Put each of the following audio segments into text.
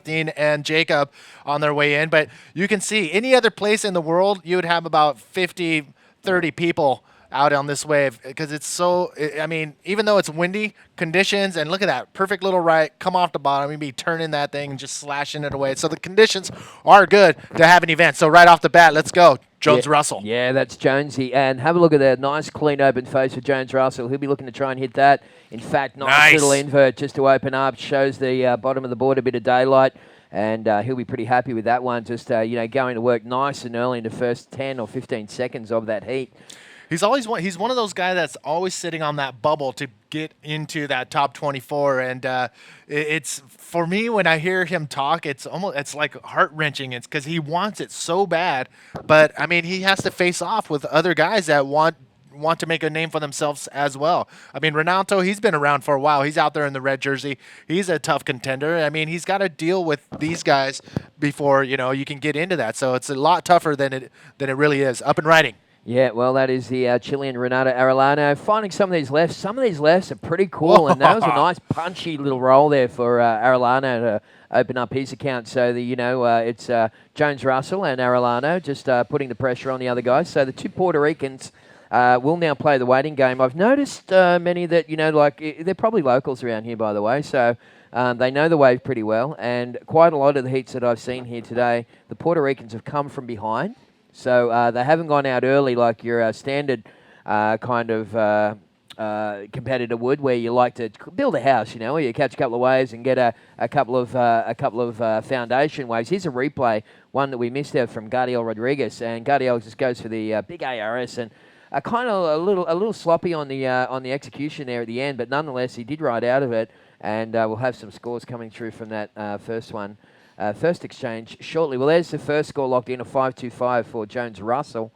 Kathleen and Jacob on their way in. But you can see any other place in the world, you would have about 50, 30 people out on this wave because it's so. I mean, even though it's windy conditions, and look at that perfect little right, come off the bottom, you'd be turning that thing and just slashing it away. So the conditions are good to have an event. So right off the bat, let's go, Jones Russell. Yeah, that's Jonesy. And have a look at that nice, clean, open face for Jones Russell. He'll be looking to try and hit that. In fact, nice. Little invert just to open up, shows the bottom of the board a bit of daylight. And he'll be pretty happy with that one. Just, going to work nice and early in the first 10 or 15 seconds of that heat. He's one of those guys that's always sitting on that bubble to get into that top 24, and it's for me when I hear him talk, it's like heart wrenching. It's because he wants it so bad, but I mean he has to face off with other guys that want to make a name for themselves as well. I mean Renato, he's been around for a while. He's out there in the red jersey. He's a tough contender. I mean he's got to deal with these guys before you can get into that. So it's a lot tougher than it really is. Up and riding. Yeah, well, that is the Chilean Renato Arellano. Finding some of these lefts. Some of these lefts are pretty cool, and that was a nice punchy little roll there for Arellano to open up his account. So, it's Jones Russell and Arellano just putting the pressure on the other guys. So the two Puerto Ricans will now play the waiting game. I've noticed many that, they're probably locals around here, by the way, so they know the wave pretty well. And quite a lot of the heats that I've seen here today, the Puerto Ricans have come from behind. So they haven't gone out early like your standard kind of competitor would, where you like to build a house, where you catch a couple of waves and get a couple of foundation waves. Here's a replay, one that we missed out from Gadiel Rodriguez, and Gadiel just goes for the big ARS and kind of a little sloppy on the execution there at the end, but nonetheless he did ride out of it, and we'll have some scores coming through from that first one. First exchange shortly. Well, there's the first score locked in, a 5-2-5 for Jones Russell.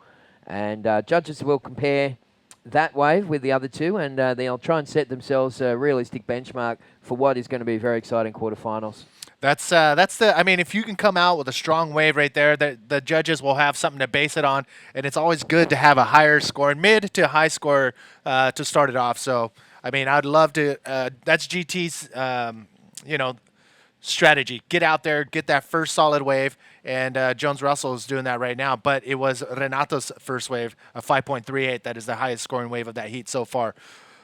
And judges will compare that wave with the other two, and they'll try and set themselves a realistic benchmark for what is going to be very exciting quarterfinals. If you can come out with a strong wave right there, the judges will have something to base it on, and it's always good to have a higher score, mid to high score to start it off. So, I'd love to. That's GT's, strategy. Get out there, get that first solid wave, and Jones Russell is doing that right now. But it was Renato's first wave, a 5.38. That is the highest scoring wave of that heat so far.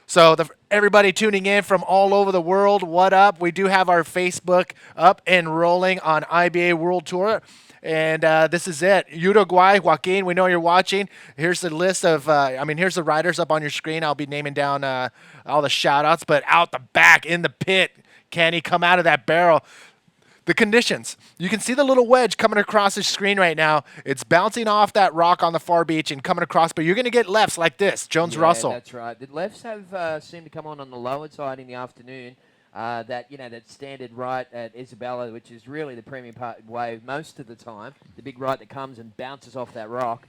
So everybody tuning in from all over the world, what up? We do have our Facebook up and rolling on IBA World Tour. And this is it. Uruguay, Joaquin, we know you're watching. Here's the list of, here's the riders up on your screen. I'll be naming down all the shout-outs. But out the back, in the pit, can he come out of that barrel? The conditions. You can see the little wedge coming across the screen right now. It's bouncing off that rock on the far beach and coming across, but you're going to get lefts like this. Jones Russell. That's right. The lefts have seemed to come on the lower side in the afternoon. That standard right at Isabella, which is really the premium wave most of the time, the big right that comes and bounces off that rock.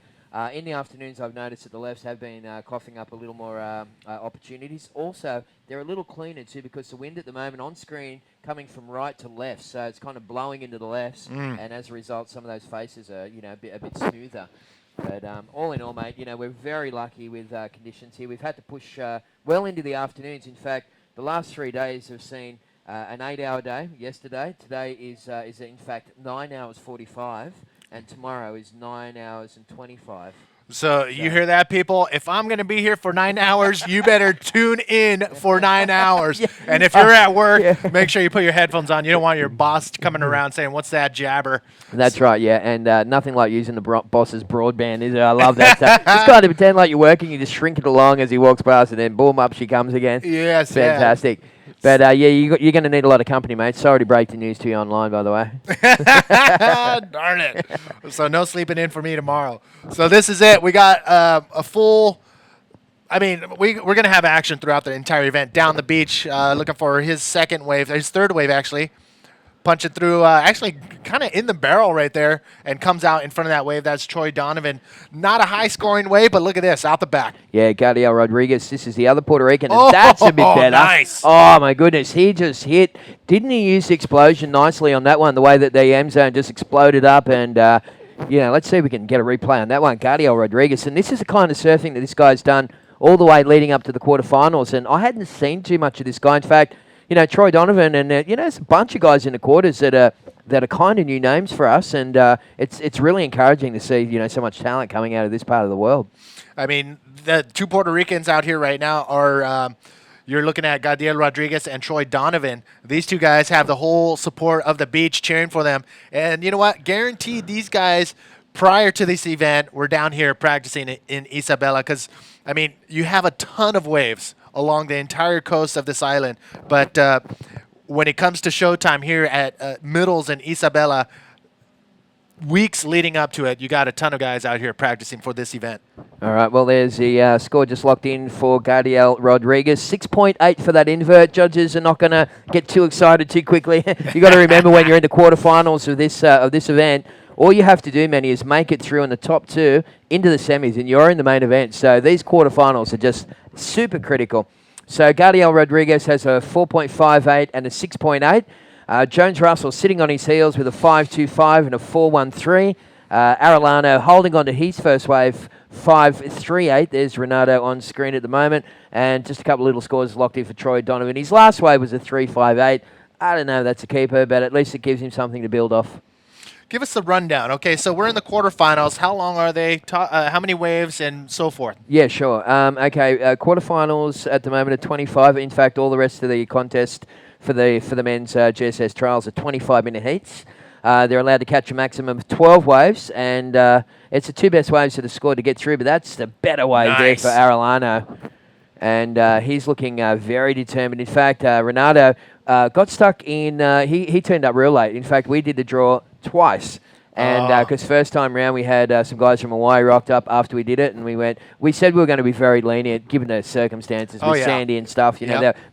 In the afternoons, I've noticed that the lefts have been coughing up a little more opportunities. Also, they're a little cleaner too because the wind at the moment on screen coming from right to left, so it's kind of blowing into the lefts, and as a result, some of those faces are a bit smoother. But all in all, mate, we're very lucky with conditions here. We've had to push well into the afternoons. In fact, the last 3 days have seen an 8-hour day yesterday. Today is in fact 9 hours 45. And tomorrow is 9 hours and 25. So you hear that, people? If I'm going to be here for 9 hours, you better tune in for 9 hours. Yeah. And if you're at work, make sure you put your headphones on. You don't want your boss coming around saying, "What's that jabber?" That's right, yeah. And nothing like using the boss's broadband, is it? I love that stuff. Just kind of pretend like you're working. You just shrink it along as he walks past, and then boom, up she comes again. Yes, fantastic. Yeah. But, you're going to need a lot of company, mate. Sorry to break the news to you online, by the way. Darn it. So no sleeping in for me tomorrow. So this is it. We got a full... we're going to have action throughout the entire event. Down the beach, looking for his second wave. His third wave, actually. Punching through, kind of in the barrel right there, and comes out in front of that wave. That's Troy Donovan. Not a high-scoring wave, but look at this, out the back. Yeah, Gadiel Rodriguez. This is the other Puerto Rican, and that's a bit better. Nice. Oh, my goodness. He just hit. Didn't he use the explosion nicely on that one, the way that the M zone just exploded up, and, let's see if we can get a replay on that one. Gadiel Rodriguez, and this is the kind of surfing that this guy's done all the way leading up to the quarterfinals, and I hadn't seen too much of this guy. In fact, Troy Donovan, and there's a bunch of guys in the quarters that are kind of new names for us, and it's really encouraging to see so much talent coming out of this part of the world. I mean, the two Puerto Ricans out here right now are you're looking at Gadiel Rodriguez and Troy Donovan. These two guys have the whole support of the beach cheering for them. And you know what? Guaranteed these guys, prior to this event, were down here practicing in Isabela because, I mean, you have a ton of waves along the entire coast of this island. But when it comes to showtime here at Middles in Isabela, weeks leading up to it, you got a ton of guys out here practicing for this event. All right, well, there's the score just locked in for Gadiel Rodriguez. 6.8 for that invert. Judges are not going to get too excited too quickly. You got to remember when you're in the quarterfinals of this event, all you have to do, Manny, is make it through in the top two into the semis, and you're in the main event. So these quarterfinals are just super critical. So Gadiel Rodriguez has a 4.58 and a 6.8. Jones Russell sitting on his heels with a 5.25 and a 4.13. Arellano holding on to his first wave, 5.38. There's Renato on screen at the moment. And just a couple of little scores locked in for Troy Donovan. His last wave was a 3.58. I don't know if that's a keeper, but at least it gives him something to build off. Give us the rundown. Okay, so we're in the quarterfinals. How long are they? How many waves and so forth? Yeah, sure. Quarterfinals at the moment are 25. In fact, all the rest of the contest for the men's GSS trials are 25-minute heats. They're allowed to catch a maximum of 12 waves, and it's the two best waves that are scored to get through, but that's the better wave there for Arellano. And he's looking very determined. In fact, Renato got stuck in... He turned up real late. In fact, we did the draw twice. And because first time round we had some guys from Hawaii rocked up after we did it, and we said we were going to be very lenient given the circumstances with Sandy and stuff.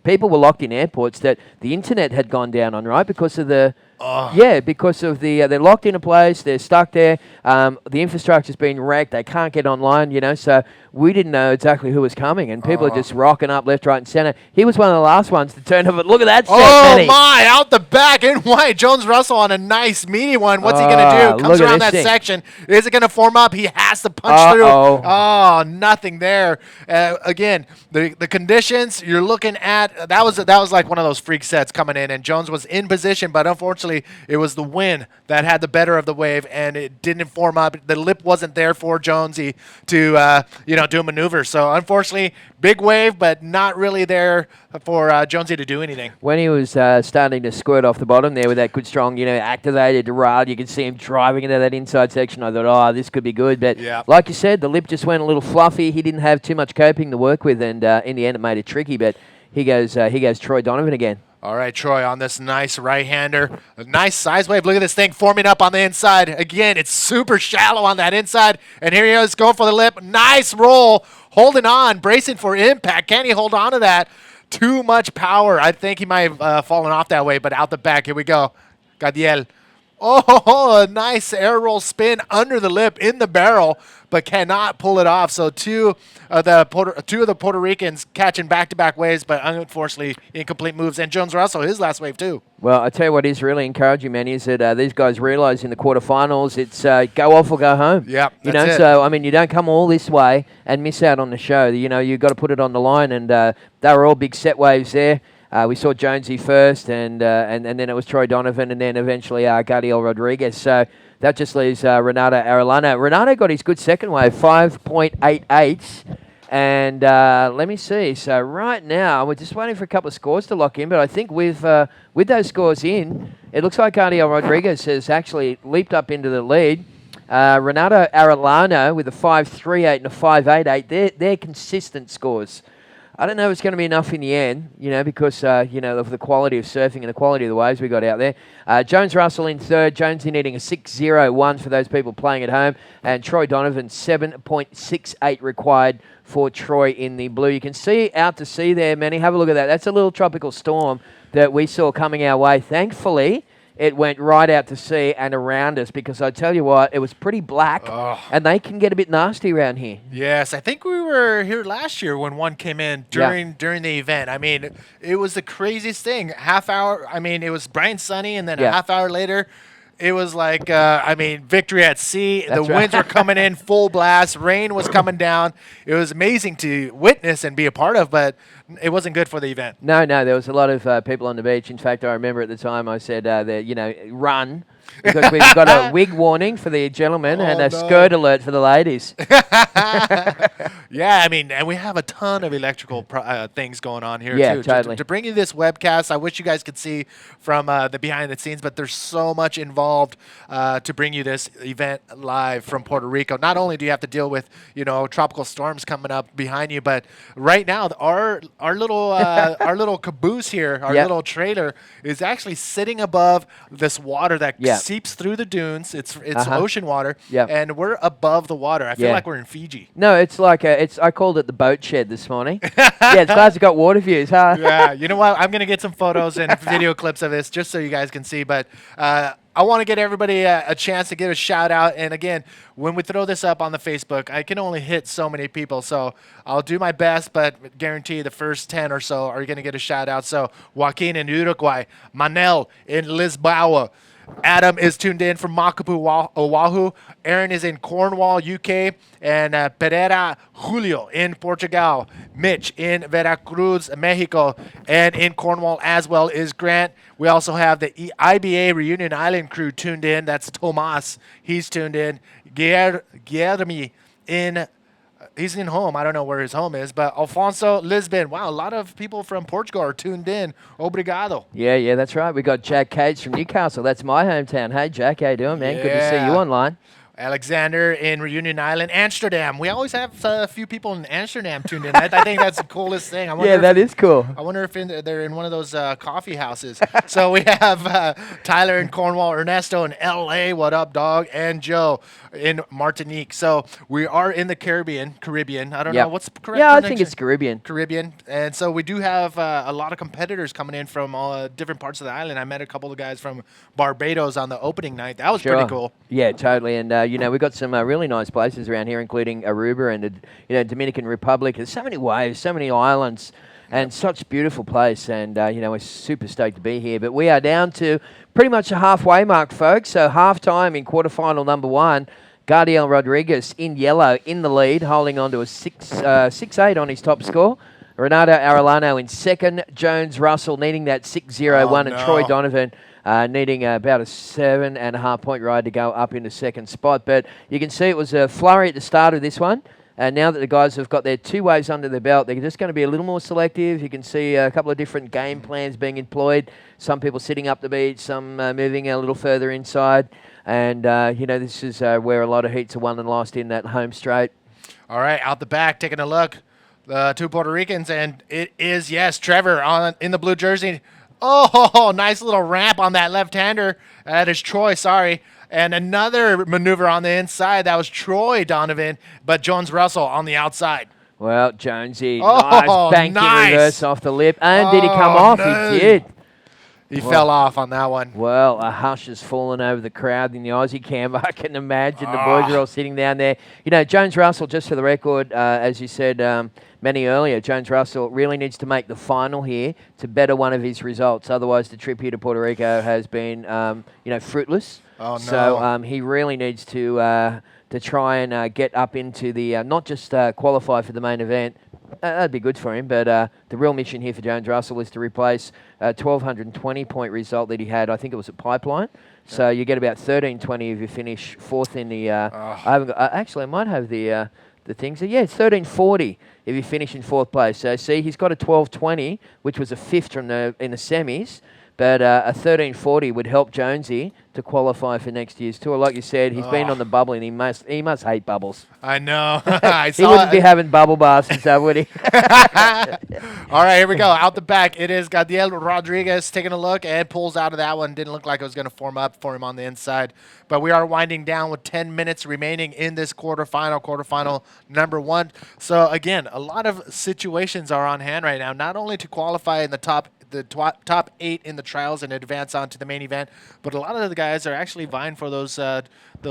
People were locked in airports that the internet had gone down on, right? Because of the they're locked in a place, they're stuck there. The infrastructure's been wrecked, they can't get online. So we didn't know exactly who was coming, and people are just rocking up left, right, and center. He was one of the last ones to turn up. Look at that set, Manny. My, out the back in white. Jones Russell on a nice meaty one. What's he going to do? Comes around that section. Is it going to form up? He has to punch through. Oh, nothing there. Again, the conditions you're looking at, that was like one of those freak sets coming in, and Jones was in position, but unfortunately it was the wind that had the better of the wave, and it didn't form up. The lip wasn't there for Jonesy to do a maneuver. So unfortunately, big wave, but not really there for Jonesy to do anything. When he was starting to squirt off the bottom there with that good strong, activated rail, you could see him driving into that inside section. I thought, this could be good. But like you said, the lip just went a little fluffy. He didn't have too much coping to work with, and in the end, it made it tricky. But he goes Troy Donovan again. All right, Troy, on this nice right-hander. A nice size wave. Look at this thing forming up on the inside. Again, it's super shallow on that inside. And here he is going for the lip. Nice roll. Holding on. Bracing for impact. Can he hold on to that? Too much power. I think he might have fallen off that way, but out the back. Here we go. Gadiel. Oh, a nice air roll spin under the lip in the barrel, but cannot pull it off. So two of the Puerto Ricans catching back-to-back waves, but unfortunately incomplete moves. And Jones Russell, his last wave too. Well, I tell you what is really encouraging, man, is that these guys realise in the quarterfinals it's go off or go home. Yeah, So I mean, you don't come all this way and miss out on the show. You've got to put it on the line, and they were all big set waves there. We saw Jonesy first, and then it was Troy Donovan, and then eventually Gadiel Rodriguez. So that just leaves Renato Arellano. Renato got his good second wave, 5.88. And let me see. So right now, we're just waiting for a couple of scores to lock in. But I think with those scores in, it looks like Gadiel Rodriguez has actually leaped up into the lead. Renato Arellano with a 5.38 and a 5.88. They're consistent scores. I don't know if it's going to be enough in the end, because, of the quality of surfing and the quality of the waves we got out there. Jones Russell in third. Jonesy needing a 6.01 for those people playing at home. And Troy Donovan, 7.68 required for Troy in the blue. You can see out to sea there, Manny. Have a look at that. That's a little tropical storm that we saw coming our way. Thankfully, it went right out to sea and around us, because I tell you what, it was pretty black, and they can get a bit nasty around here. Yes, I think we were here last year when one came in during the event. I mean, it was the craziest thing. Half hour, it was bright and sunny, and then a half hour later, It was like, I mean, victory at sea. The That's right. winds were coming in full blast. Rain was coming down. It was amazing to witness and be a part of, but it wasn't good for the event. No, no, there was a lot of people on the beach. In fact, I remember at the time I said that, run, because we've got a wig warning for the gentlemen and Oh, a no. skirt alert for the ladies. Yeah, I mean, and we have a ton of electrical things going on here Yeah, too. totally. To bring you this webcast, I wish you guys could see from the behind the scenes, but there's so much involved to bring you this event live from Puerto Rico. Not only do you have to deal with tropical storms coming up behind you, but right now our little our little caboose here, our Yep. little trailer is actually sitting above this water that Yeah. seeps through the dunes. It's Uh-huh. ocean water, Yep. and we're above the water. I feel Yeah. like we're in Fiji. No, it's like I called it the boat shed this morning. Yeah, it's glad it's got water views, huh? Yeah, you know what? I'm gonna get some photos and video clips of this just so you guys can see. But I want to get everybody a chance to give a shout out. And again, when we throw this up on the Facebook, I can only hit so many people. So I'll do my best, but guarantee the first 10 or so are gonna get a shout out. So Joaquin in Uruguay, Manel in Lisboa. Adam is tuned in from Makapu, Oahu. Aaron is in Cornwall, UK. And Pereira Julio in Portugal. Mitch in Veracruz, Mexico. And in Cornwall as well is Grant. We also have the IBA Reunion Island crew tuned in. That's Tomas. He's tuned in. Guillermo in he's in home. I don't know where his home is, but Alfonso, Lisbon. Wow, a lot of people from Portugal are tuned in. Obrigado. Yeah, yeah, that's right. We got Jack Cates from Newcastle. That's my hometown. Hey, Jack, how you doing, man? Good to see you Yeah. online. Alexander in Reunion Island, Amsterdam. We always have a few people in Amsterdam tuned in. I think that's the coolest thing. Yeah, that is cool. I wonder if they're in one of those coffee houses. So we have Tyler in Cornwall, Ernesto in L.A. What up, dog? And Joe in Martinique. So we are in the Caribbean. I don't know Yep. what's the correct. Yeah, I think pronunciation? it's Caribbean. Caribbean, and so we do have a lot of competitors coming in from all different parts of the island. I met a couple of guys from Barbados on the opening night. That was pretty cool. Yeah, totally. And we've got some really nice places around here, including Aruba and the Dominican Republic. There's so many waves, so many islands, and such beautiful place. And we're super stoked to be here. But we are down to pretty much the halfway mark, folks. So halftime in quarterfinal number 1. Gardiel Rodriguez in yellow in the lead, holding on to a 6-8 on his top score. Renato Arellano in second. Jones Russell needing that 6-0-1, and Troy no. Donovan needing about a 7.5 point ride to go up into second spot. But you can see it was a flurry at the start of this one. And now that the guys have got their 2 waves under their belt, they're just going to be a little more selective. You can see a couple of different game plans being employed. Some people sitting up the beach, some moving a little further inside. And, this is where a lot of heats are won and lost in that home straight. All right, out the back, taking a look. The 2 Puerto Ricans, and it is, yes, Trevor in the blue jersey. Oh, nice little ramp on that left-hander. That is Troy, sorry. And another maneuver on the inside. That was Troy Donovan, but Jones Russell on the outside. Well, Jonesy, Oh, nice banked nice. in reverse off the lip. And did he come Oh, off? no. He did. He fell off on that one. Well, a hush has fallen over the crowd in the Aussie camp. I can imagine the boys are all sitting down there. Jones Russell, just for the record, as you said many earlier, Jones Russell really needs to make the final here to better one of his results. Otherwise, the trip here to Puerto Rico has been, fruitless. Oh, no. So he really needs to try and get up into the, not just qualify for the main event. That'd be good for him, but the real mission here for Jones Russell is to replace a 1,220-point result that he had. I think it was at Pipeline. So you get about 1,320 if you finish 4th in the. I haven't got, actually, I might have the things. So yeah, it's 1,340 if you finish in 4th place. So see, he's got a 1,220, which was a 5th in the semis. But a 1,340 would help Jonesy to qualify for next year's tour. Like you said, he's been on the bubble, and he must hate bubbles. I know. I He wouldn't be having bubble baths and stuff, would he? All right, here we go. Out the back, it is Gadiel Rodriguez taking a look and pulls out of that one. Didn't look like it was going to form up for him on the inside. But we are winding down with 10 minutes remaining in this quarterfinal number 1. So, again, a lot of situations are on hand right now, not only to qualify in the top top 8 in the trials and advance on to the main event. But a lot of the guys are actually vying for those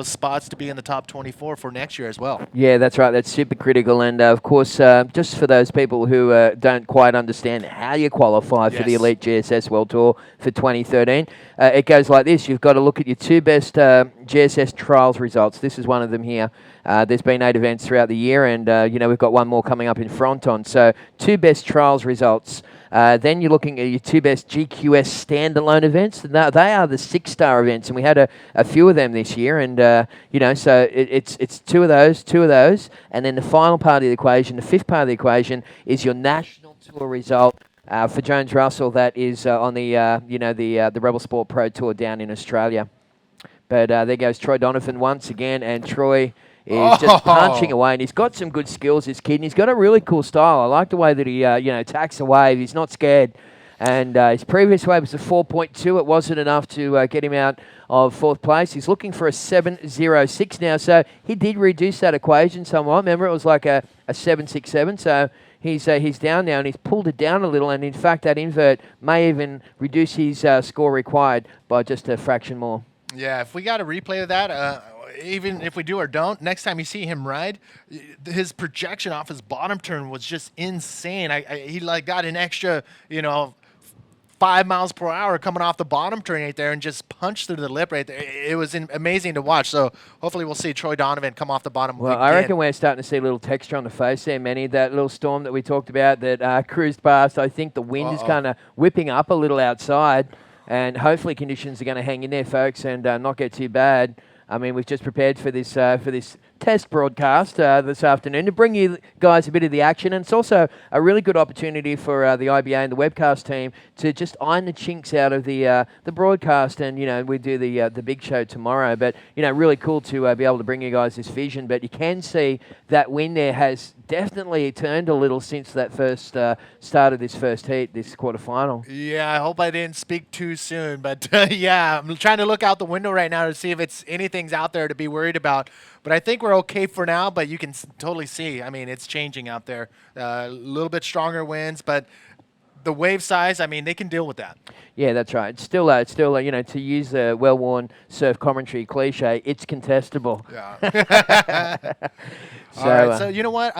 spots to be in the top 24 for next year as well. Yeah, that's right. That's super critical. And of course, just for those people who don't quite understand how you qualify for the Yes. Elite GSS World Tour for 2013, it goes like this. You've got to look at your 2 best GSS trials results. This is one of them here. There's been 8 events throughout the year, and we've got one more coming up in Fronton. So 2 best trials results. Then you're looking at your 2 best GQS standalone events. Now, they are the 6-star events, and we had a few of them this year. And so it's 2 of those, and then the final part of the equation, the 5th part of the equation, is your national tour result. For Jones Russell, that is on the Rebel Sport Pro Tour down in Australia. But there goes Troy Donovan once again, and Troy is just punching away, and he's got some good skills, this kid, and he's got a really cool style. I like the way that he, attacks the wave. He's not scared, and his previous wave was a 4.2. It wasn't enough to get him out of 4th place. He's looking for a 7.06 now, so he did reduce that equation somewhat. Remember, it was like a 7.67, so he's down now, and he's pulled it down a little, and in fact, that invert may even reduce his score required by just a fraction more. Yeah, if we got a replay of that, even if we do or don't, next time you see him ride, his projection off his bottom turn was just insane. He got an extra, 5 miles per hour coming off the bottom turn right there and just punched through the lip right there. It was amazing to watch. So hopefully we'll see Troy Donovan come off the bottom. Well, I reckon we're starting to see a little texture on the face there, Manny. That little storm that we talked about that cruised past, I think the wind is kind of whipping up a little outside. And hopefully conditions are going to hang in there, folks, and not get too bad. I mean, we've just prepared for this test broadcast this afternoon to bring you guys a bit of the action. And it's also a really good opportunity for the IBA and the webcast team to just iron the chinks out of the broadcast. And, we do the big show tomorrow. But, really cool to be able to bring you guys this vision. But you can see that wind there has definitely turned a little since that first start of this first heat, this quarterfinal. Yeah, I hope I didn't speak too soon. But, yeah, I'm trying to look out the window right now to see if anything's out there to be worried about. But I think we're okay for now, but you can totally see. I mean, it's changing out there. A little bit stronger winds, but the wave size, I mean, they can deal with that. Yeah, that's right. It's still to use a well-worn surf commentary cliche, it's contestable. Yeah. All right, so you know what?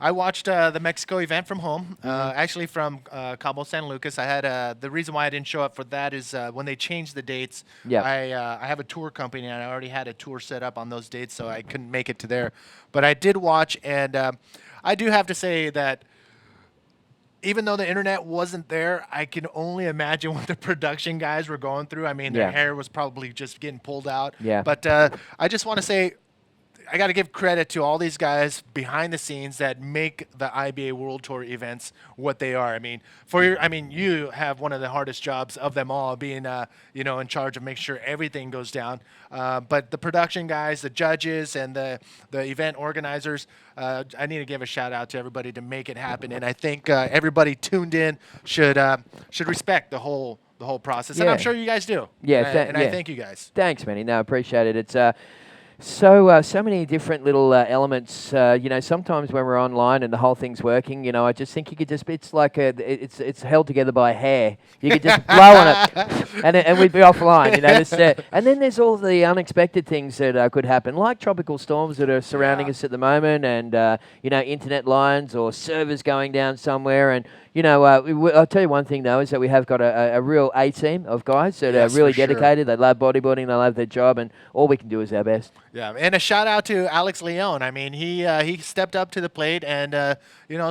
I watched the Mexico event from home, actually from Cabo San Lucas. I had the reason why I didn't show up for that is when they changed the dates. Yeah. I have a tour company, and I already had a tour set up on those dates, so I couldn't make it to there. But I did watch, and I do have to say that even though the internet wasn't there, I can only imagine what the production guys were going through. I mean, their hair was probably just getting pulled out. Yeah. But I just want to say, I got to give credit to all these guys behind the scenes that make the IBA World Tour events what they are. I mean, you have one of the hardest jobs of them all, being in charge of making sure everything goes down. But the production guys, the judges, and the event organizers, I need to give a shout out to everybody to make it happen. And I think everybody tuned in should respect the whole process, and I'm sure you guys do. Yeah, and I thank you guys. Thanks, Manny. No, I appreciate it. It's so many different little elements. Sometimes when we're online and the whole thing's working, I just think you could it's like it's held together by hair. You could just blow on it, and we'd be offline. And then there's all the unexpected things that could happen, like tropical storms that are surrounding us at the moment, and internet lines or servers going down somewhere. And I'll tell you one thing though is that we have got a real A team of guys that are really dedicated. They love bodyboarding. They love their job, and all we can do is our best. Yeah, and a shout out to Alex Leon. I mean, he stepped up to the plate and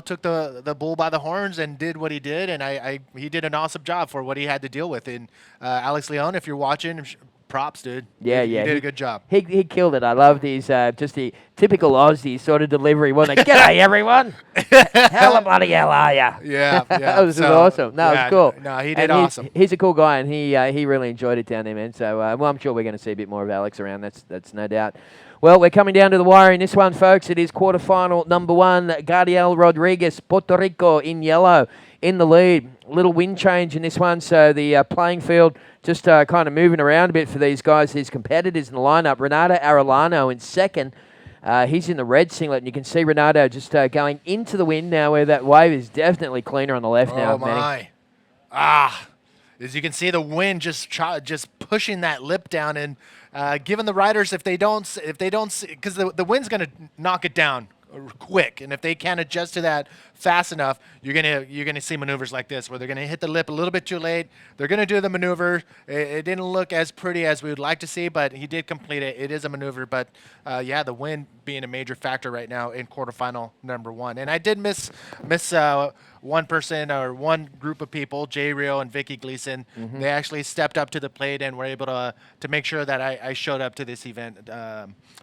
took the bull by the horns and did what he did, and he did an awesome job for what he had to deal with. And Alex Leon, if you're watching, props, dude. Yeah, you did a good job. He killed it. I loved his just the typical Aussie sort of delivery. Wasn't it? G'day, everyone. Hella bloody hell are ya? Yeah. That was awesome. No, it was cool. No, he did awesome. He's a cool guy, and he really enjoyed it down there, man. So, I'm sure we're going to see a bit more of Alex around. That's no doubt. Well, we're coming down to the wire in this one, folks. It is quarterfinal number 1. Gadiel Rodriguez, Puerto Rico, in yellow, in the lead. Little wind change in this one, so the playing field just kind of moving around a bit for these guys, these competitors in the lineup. Renato Arellano in second. He's in the red singlet, and you can see Renato just going into the wind now, where that wave is definitely cleaner on the left now. Oh, my. Ah, as you can see, the wind just pushing that lip down and giving the riders if they don't because the wind's gonna knock it down quick, and if they can't adjust to that fast enough, you're gonna see maneuvers like this where they're gonna hit the lip a little bit too late. They're gonna do the maneuver. It didn't look as pretty as we would like to see, but he did complete it. It is a maneuver, but yeah, the wind being a major factor right now in quarterfinal number one. And I did miss one person or one group of people, Jay Rio and Vicky Gleason. They actually stepped up to the plate and were able to make sure that I showed up to this event.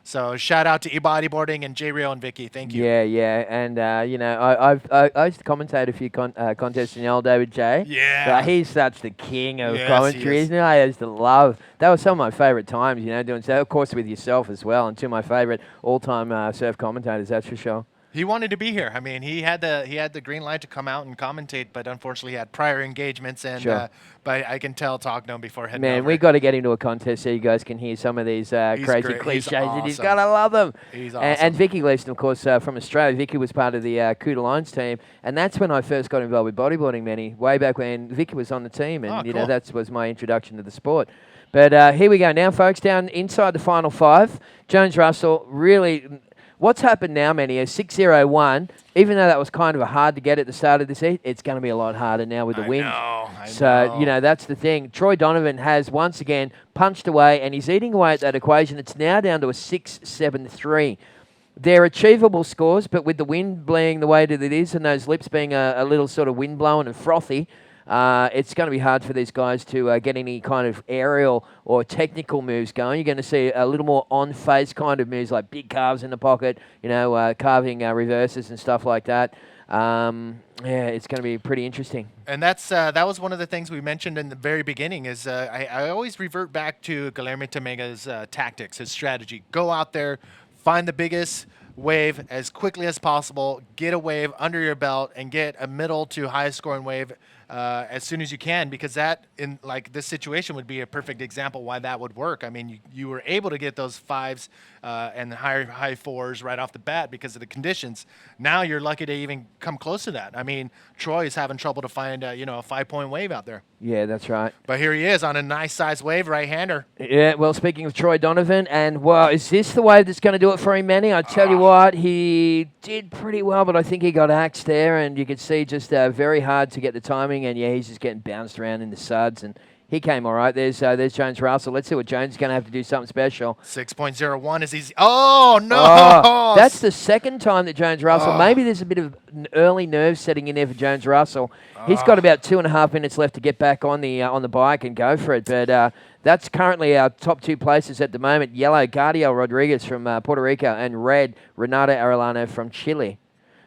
So shout out to eBodyboarding and Jay Rio and Vicky. Thank you. Yeah, yeah, and you know, I used to commentate a few contests in the old day with Jay. Yeah. He's such the king of Yes, he commentary, is. isn't he? I used to love. That was some of my favourite times, you know, doing so. Of course, with yourself as well, and two of my favourite all-time surf commentators. That's for sure. He wanted to be here. I mean, he had the green light to come out and commentate, but unfortunately, he had prior engagements. And Sure. but I can tell talk to him before heading Man, over. we got to get into a contest so you guys can hear some of these He's crazy great. He's cliches, and he's awesome. got to love them. He's And awesome. Vicky Gleason, of course, from Australia. Vicky was part of the Coup de Lions team, and that's when I first got involved with bodyboarding, Manny, way back when Vicky was on the team, and Oh, you know cool. that was my introduction to the sport. But here we go now, folks, down inside the final five. Jones Russell really. What's happened now, Manny, is 6:01. Even though that was kind of hard to get at the start of this heat, it's going to be a lot harder now with the wind. I So, know. you know, that's the thing. Troy Donovan has once again punched away, and he's eating away at that equation. It's now down to a 6.73. They're achievable scores, but with the wind blowing the way that it is and those lips being a little sort of wind-blown and frothy, it's going to be hard for these guys to get any kind of aerial or technical moves going. You're going to see a little more on-face kind of moves, like big calves in the pocket, you know, carving reverses and stuff like that. Yeah, it's going to be pretty interesting. And that was one of the things we mentioned in the very beginning. Is I always revert back to Guilherme Tomega's tactics, his strategy. Go out there, find the biggest wave as quickly as possible, get a wave under your belt, and get a middle to high scoring wave as soon as you can, because that in like this situation would be a perfect example why that would work. I mean, you were able to get those fives and high fours right off the bat because of the conditions. Now you're lucky to even come close to that. I mean, Troy is having trouble to find a 5-point wave out there. Yeah, that's right. But here he is on a nice size wave, right-hander. Yeah, well, speaking of Troy Donovan, and well, is this the wave that's going to do it for him, Manny? I tell you what, he did pretty well, but I think he got axed there, and you could see just very hard to get the timing, and yeah, he's just getting bounced around in the suds, and he came all right. There's Jones Russell. Let's see what Jones is going to have to do something special. 6.01 is easy. Oh, no! Oh, that's the second time that Jones Russell, maybe there's a bit of early nerves setting in there for Jones Russell. He's got about 2.5 minutes left to get back on the bike and go for it. But that's currently our top two places at the moment. Yellow, Gardiel Rodriguez from Puerto Rico, and red, Renato Arellano from Chile.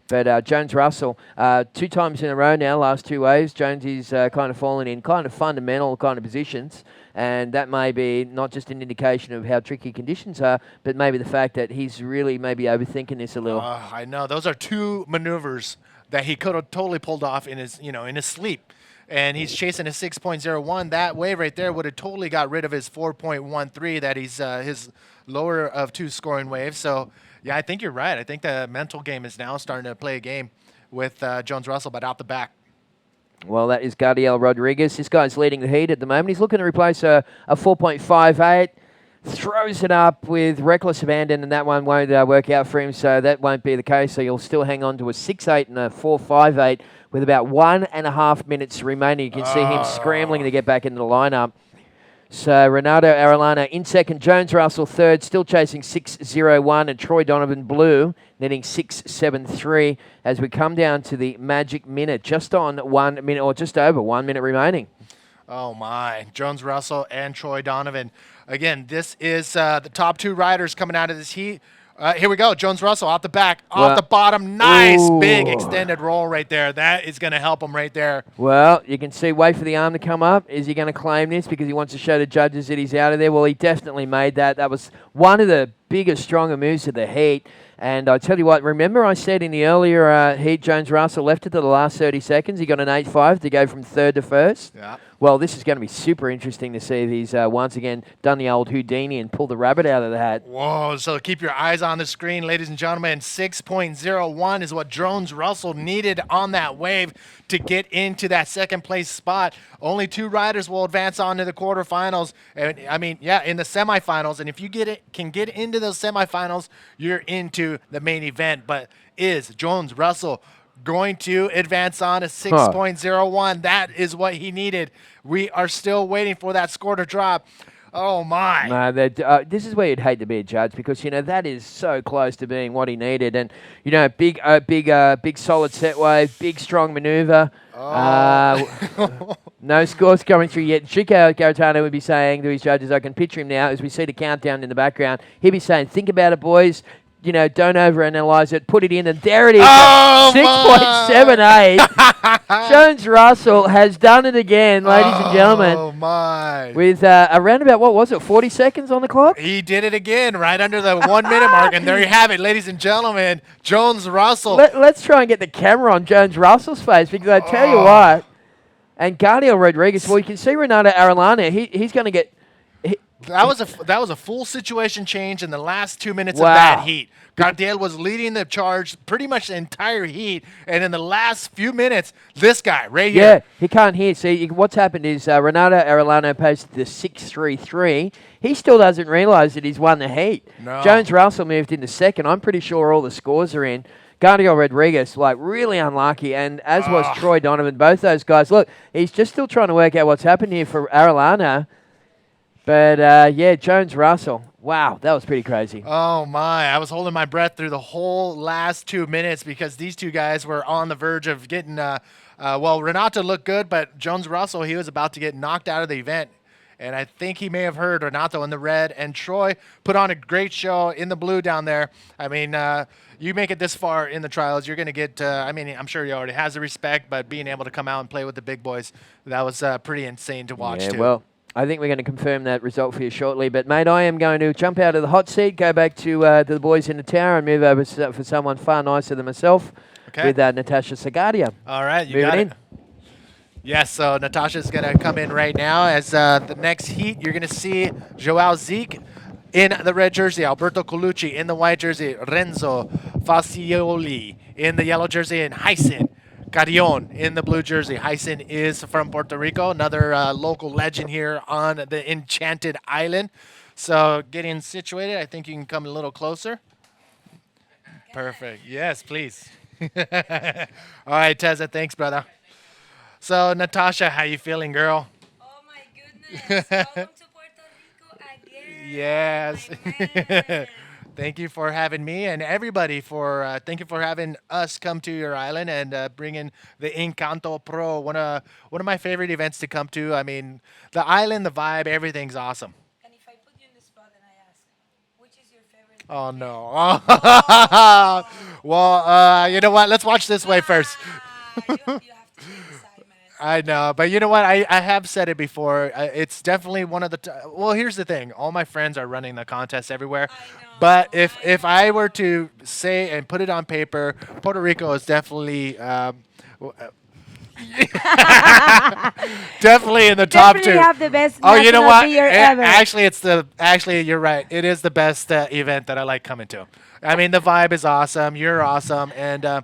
But Jones Russell, 2 times in a row now, last 2 waves, Jones is kind of fallen in kind of fundamental kind of positions. And that may be not just an indication of how tricky conditions are, but maybe the fact that he's really maybe overthinking this a little. I know. Those are 2 maneuvers that he could have totally pulled off in his sleep. And he's chasing a 6.01. That wave right there would have totally got rid of his 4.13 that he's his lower of 2 scoring waves. So, yeah, I think you're right. I think the mental game is now starting to play a game with Jones Russell, but out the back. Well, that is Gardiel Rodriguez. This guy's leading the heat at the moment. He's looking to replace a 4.58. Throws it up with reckless abandon, and that one won't work out for him, so that won't be the case. So you'll still hang on to a 6.8 and a 4.58 with about 1.5 minutes remaining. You can see him scrambling to get back into the lineup. So Renato Arellano in second, Jones Russell third, still chasing 6.01, and Troy Donovan blue, netting 6.73 as we come down to the magic minute, just on 1 minute, or just over 1 minute remaining. Oh, my. Jones Russell and Troy Donovan. Again, this is the top 2 riders coming out of this heat. Here we go. Jones Russell out the back, off the bottom. Nice big extended roll right there. That is going to help him right there. Well, you can see, wait for the arm to come up. Is he going to claim this because he wants to show the judges that he's out of there? Well, he definitely made that. That was one of the bigger, stronger moves of the heat. And I tell you what, remember I said in the earlier heat, Jones Russell left it to the last 30 seconds. He got an 8.5 to go from third to first. Yeah. Well, this is going to be super interesting to see if he's once again done the old Houdini and pulled the rabbit out of the hat. Whoa, so keep your eyes on the screen, ladies and gentlemen. 6.01 is what Jones Russell needed on that wave to get into that second place spot. Only 2 riders will advance on to the quarterfinals. And I mean, yeah, in the semifinals. And if you can get into those semifinals, you're into the main event. But is Jones Russell going to advance on a 6.01? That is what he needed. We are still waiting for that score to drop. Oh my. No, this is where you'd hate to be a judge because that is so close to being what he needed, and big solid set wave, big strong maneuver. No scores coming through yet. Chico Garitano would be saying to his judges, I can picture him now as we see the countdown in the background. He'd be saying, think about it, boys. Don't overanalyze it. Put it in, and there it is. Oh 6.78. Jones Russell has done it again, ladies and gentlemen. Oh my! With around about, what was it, 40 seconds on the clock? He did it again, right under the 1 minute mark, and there you have it, ladies and gentlemen. Jones Russell. Let's try and get the camera on Jones Russell's face, because I tell you what, and Guardiel Rodriguez. Well, you can see Renato Arellano. He's going to get. That was a full situation change in the last 2 minutes Wow. of that heat. Gardiel was leading the charge pretty much the entire heat, and in the last few minutes, this guy right here. Yeah, he can't hear. See, what's happened is Renato Arellano posted the 6.33. He still doesn't realise that he's won the heat. No. Jones Russell moved into second. I'm pretty sure all the scores are in. Guardiel Rodriguez, really unlucky, and as was Troy Donovan. Both those guys. Look, he's just still trying to work out what's happened here for Arellano. But, Jones Russell. Wow, that was pretty crazy. Oh, my. I was holding my breath through the whole last 2 minutes because these two guys were on the verge of getting Renato looked good, but Jones Russell, he was about to get knocked out of the event. And I think he may have heard Renato in the red. And Troy put on a great show in the blue down there. I mean, you make it this far in the trials, you're going to get, I'm sure he already has the respect, but being able to come out and play with the big boys, that was pretty insane to watch, too. Well, I think we're going to confirm that result for you shortly. But, mate, I am going to jump out of the hot seat, go back to the boys in the tower, and move over for someone far nicer than myself with Natasha Sagadia. All right, you Moving got in. it. Yes, so Natasha's going to come in right now as the next heat. You're going to see Joao Zeke in the red jersey, Alberto Colucci in the white jersey, Renzo Facioli in the yellow jersey, and Hyson Carrion in the blue jersey. Hyson is from Puerto Rico, another local legend here on the Enchanted Island. So getting situated, I think you can come a little closer. Perfect. Yes, please. All right, Teza, thanks, brother. So, Natasha, how you feeling, girl? Oh my goodness. Welcome to Puerto Rico again. Yes. My man. Thank you for having me and everybody thank you for having us come to your island and bringing the Encanto Pro, one of my favorite events to come to. I mean, the island, the vibe, everything's awesome. And if I put you in the spot and I ask, which is your favorite? Oh no. Well, you know what? Let's watch this way first. You have to decide, man. I know, but you know what? I have said it before. It's definitely one of the. Well, here's the thing. All my friends are running the contest everywhere. I know, But if I I were to say and put it on paper, Puerto Rico is definitely definitely in the top Definitely two. have the best Oh, you know national what? beer ever. Actually, you're right. It is the best event that I like coming to. I mean, the vibe is awesome. You're awesome, and I